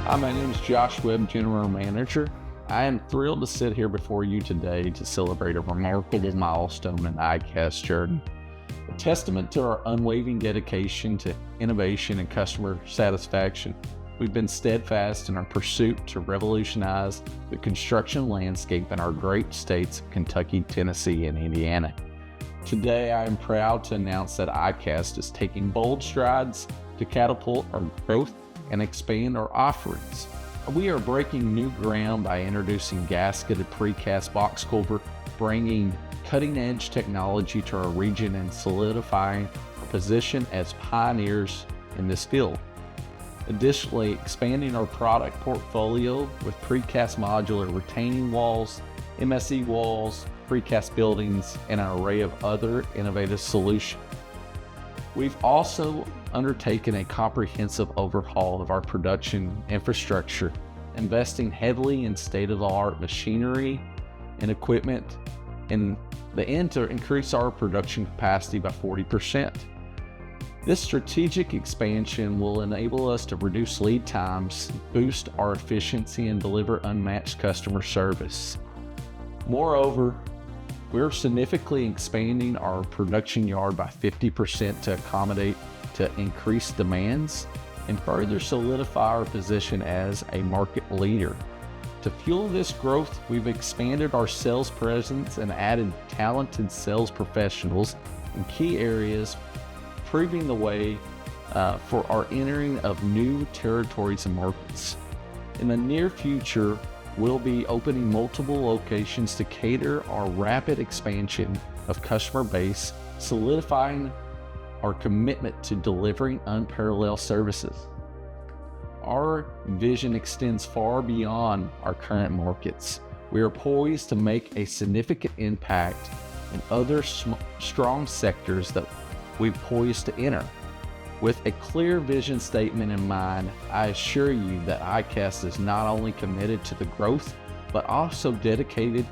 Hi, my name is Josh Webb, General Manager. I am thrilled to sit here before you today to celebrate a remarkable milestone in the Icast journey. A testament to our unwavering dedication to innovation and customer satisfaction, we've been steadfast in our pursuit to revolutionize the construction landscape in our great states of Kentucky, Tennessee, and Indiana. Today, I am proud to announce that Icast is taking bold strides to catapult our growth and expand our offerings. We are breaking new ground by introducing gasketed precast box culvert, bringing cutting-edge technology to our region and solidifying our position as pioneers in this field. Additionally, expanding our product portfolio with precast modular retaining walls, MSE walls, precast buildings, and an array of other innovative solutions. We've also undertaken a comprehensive overhaul of our production infrastructure, investing heavily in state-of-the-art machinery and equipment, in the end to increase our production capacity by 40%. This strategic expansion will enable us to reduce lead times, boost our efficiency, and deliver unmatched customer service. Moreover, we're significantly expanding our production yard by 50% to accommodate to increased demands and further solidify our position as a market leader. To fuel this growth, we've expanded our sales presence and added talented sales professionals in key areas, paving the way for our entering of new territories and markets. In the near future, we'll be opening multiple locations to cater our rapid expansion of customer base, solidifying our commitment to delivering unparalleled services. Our vision extends far beyond our current markets. We are poised to make a significant impact in other strong sectors that we're poised to enter. With a clear vision statement in mind, I assure you that Icast is not only committed to the growth, but also dedicated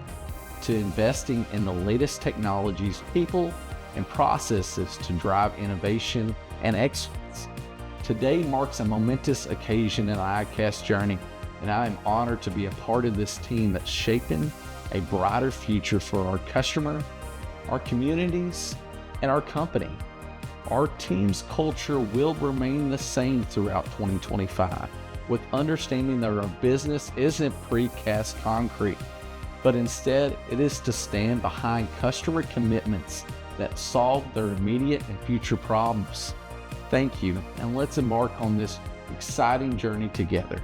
to investing in the latest technologies, people, and processes to drive innovation and excellence. Today marks a momentous occasion in the Icast journey, and I am honored to be a part of this team that's shaping a brighter future for our customer, our communities, and our company. Our team's culture will remain the same throughout 2025, with understanding that our business isn't precast concrete, but instead it is to stand behind customer commitments that solve their immediate and future problems. Thank you, and let's embark on this exciting journey together.